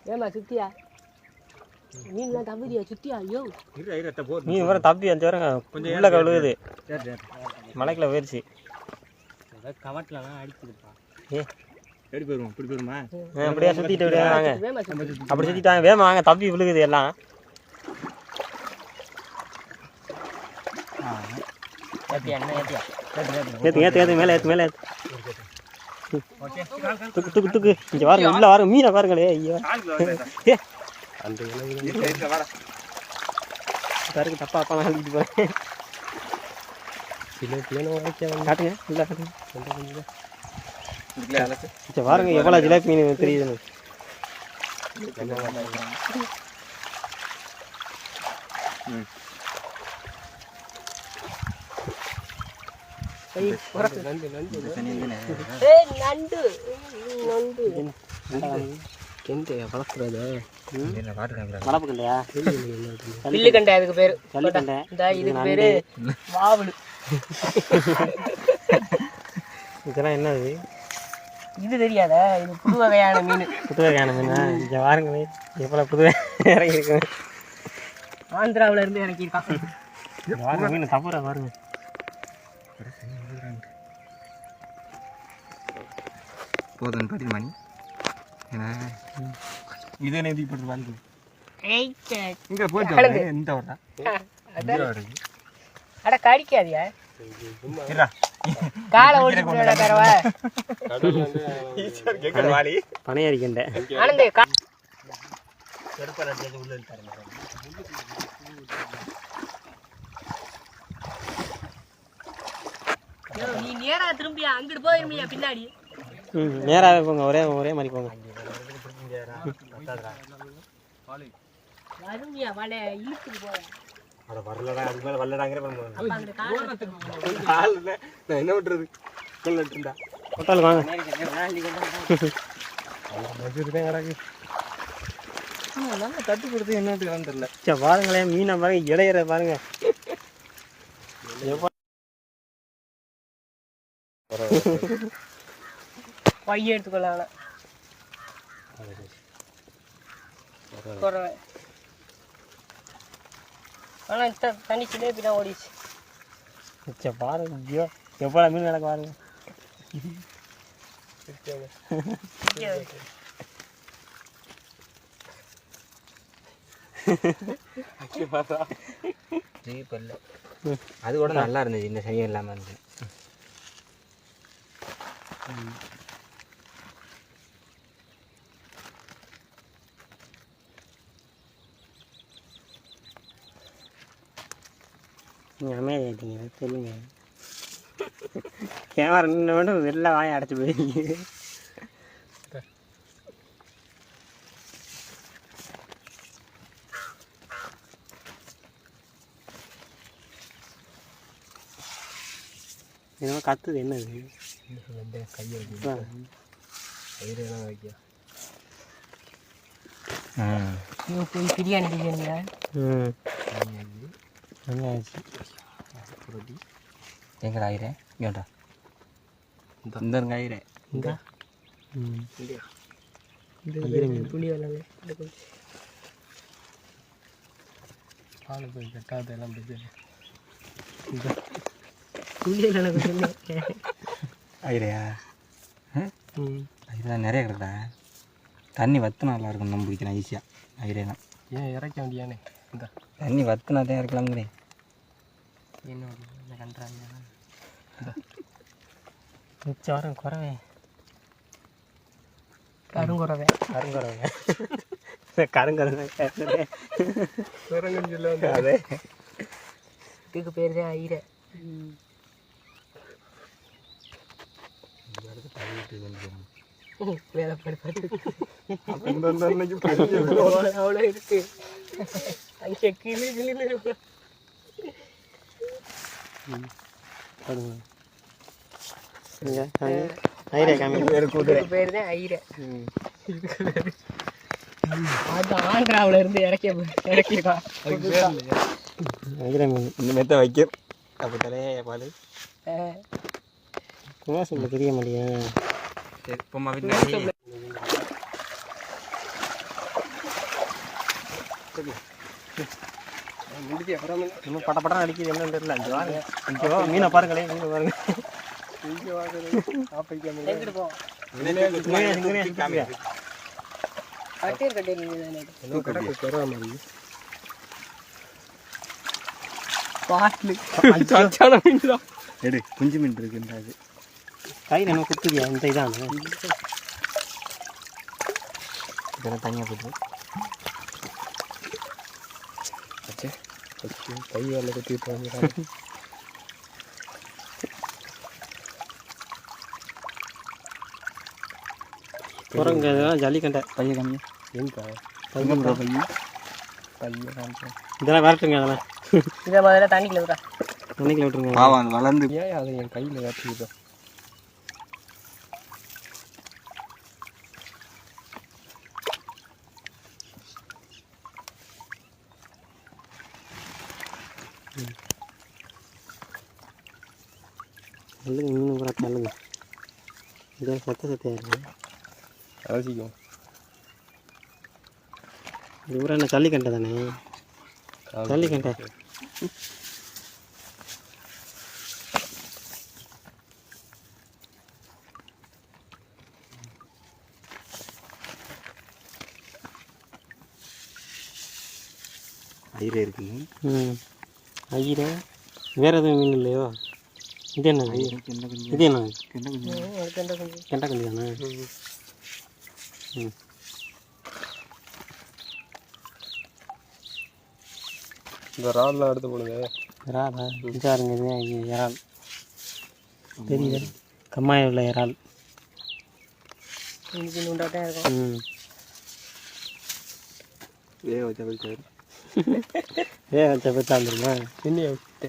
ஏமா சுத்தியா மீன்லாம் தம்பியா சுத்தியா ஐயோ மீன் வர தப்பி அஞ்சு வரங்க கொஞ்சம் உள்ள கழுவுது மலைக்குள்ள போயிடுச்சு கவட்டலாம் அடிக்குதுப்பா ஏ எப்படி போயிருவோம் இப்படி போயிருமா அப்படியே சுத்திட்டு அப்படியே வாங்க அப்படி சுத்திட்டாங்க வேமா வாங்க தப்பி விழுகுது எல்லாம் ஏத்து மேலே ஏத்து மேலே துக்கு துக்கு துக்கு இங்க பாருங்க உள்ள பாருங்க மீனை பாருங்களே ஐயோ பாருங்க தப்பா அப்பா நாளிட்டு போறேன் காட்டுங்க உள்ள காட்டுங்க பாருங்க எவ்வளோ ஜிலேபி மீன் தெரியுது இதெல்லாம் என்னது இது தெரியாத இது புது வகையான மீன் மீனா இங்க பாருங்க எவ்வளவு புது இறங்கி இருக்கு ஆந்திராவில இருந்து இறக்கியிருக்கான் மீன் தப்புறா பாருங்க போதும் படி மணி இது என்ன இது போட்டு வந்து இங்க போயிட்டு இந்த வரா அட கடிக்காதியா காலை ஓடிட்டு தரவா பனை அரிக்கண்டே ஆனந்தே நீ நேரா திரும்பியா அங்கிட்டு போயிருமியா பின்னாடி நேராவே போங்க ஒரே மாதிரி போங்க வருமியா வலை இழுத்துட்டு போய அட வரலடா அதுக்கு மேல வரலடாங்கற நான் என்ன பண்றது கொல்லட்டு இருந்தா ஹோட்டல் வாங்க மஜூர்தான் கடக்கு நம்ம தட்டி கொடுத்து என்னன்னு தெரியல சே பாருங்களே மீனை பாருங்க இளையற பாருங்க பைய எடுத்துக்கொள்ளலாம் குறவை ஆனால் தண்ணி சிலேபி தான் ஓடிச்சு பாருங்க ஐயோ எவ்வளோ மீன் கிடக்கு பாருங்க அது கூட நல்லா இருந்துச்சு இந்த சனியம் இல்லாமல் இருந்துச்சு நீங்கள் அமைதியாகிட்டீங்க சொல்லுங்க கேமரா நின்று மட்டும் வெளில வாயை அடைச்சி போயிருக்கீங்க என்னமோ கத்துது என்னது கையை வைக்க போய் பிரியாணி பிரியாணியா எங்கடா ஆயிரேன் இங்கேடா இந்த இருங்க ஆயிரேன் இந்த புளி வரலாங்க பால் போய் கட்டாத எல்லாம் போய் புளி எனக்கு ஆயிரையா ஐயா நிறைய கிடக்குடா தண்ணி வத்துனா நல்லா இருக்கும் நம்ம பிடிக்கலாம் ஈஸியாக ஐரேலாம் ஏன் இறக்க வேண்டியானே இந்த தண்ணி வத்துனா தான் இருக்கலாம்ங்கிறேன் என்ன கண்டுறாங்க மிச்சம் வரும் குறவே கருங்குறவை கருங்குறவை அதே இதுக்கு பேர் தான் ஐரை வேலை அவ்வளோ இருக்கு அங்கே கிளி ஐரே காமி பேர் தான் ஐரை அது ஆந்திராவில் இருந்து இறக்கிருக்கான் ஐரே மீன் இந்த மெத்த வைக்க அப்போ தலையே பால் வாசல்ல தெரிய மாட்டேங்க சரி பொம்மா வீட்டு முடிஞ்சு அப்புறம் இன்னும் பட படம் அடிக்குது என்னன்னு தெரியல. அஞ்சு வாங்க அஞ்சு வா மீனை பாருங்களே மீனை பாருங்க. இங்கே வாங்குறது ஆப்பைக்காம எங்கிட்டு போ மீனை கட்டியர் கட்டியர் நீங்க என்ன கடை பெறா மாதிரி பாட்லு அச்சான மீன் தான் எடு குஞ்சு மீன் இருக்குன்றது கையில் என்ன குத்துதியா இந்த இதான் இதெல்லாம் தனியாக போட்டு அச்சே கை வேலை கட்டி போகிறாங்க குரங்க ஜல்லிக்கண்டை பையன் கம்மியா எங்கக்கா பையன் பையன் இதெல்லாம் விரட்டுங்க அதெல்லாம் இதை முதல்ல தண்ணிக்குள்ள விட்றா தண்ணிக்குள்ள விட்டுருங்க. பாவம் அது வளர்ந்து ஏன் அதை என் கையில் காட்டிக்கிட்டோ நல்லுங்க மீன் பூரா நல்லுங்க இதே சத்தையாக இருக்குது. அலசிக்கும் இது பூரா என்ன ஜல்லிக்கண்டை தானே ஜல்லிக்கண்டை. ஐரே இருக்குங்க ஐயரே வேறு எதுவும் மீன் இல்லையோ? இது என்ன இது என்ன கெண்டை குஞ்சு தானே? இந்த ரால்லாம் எடுத்து போடுங்க இறாலா இதாருங்க இது இறால் தெரியுது கம்மாயில் உள்ள இறால். இன்னைக்கு நுண்டாட்டம் இருக்கும் வேக வச்சா போயிட்டாரு வேக வச்ச போய் தாந்துருமா என்ன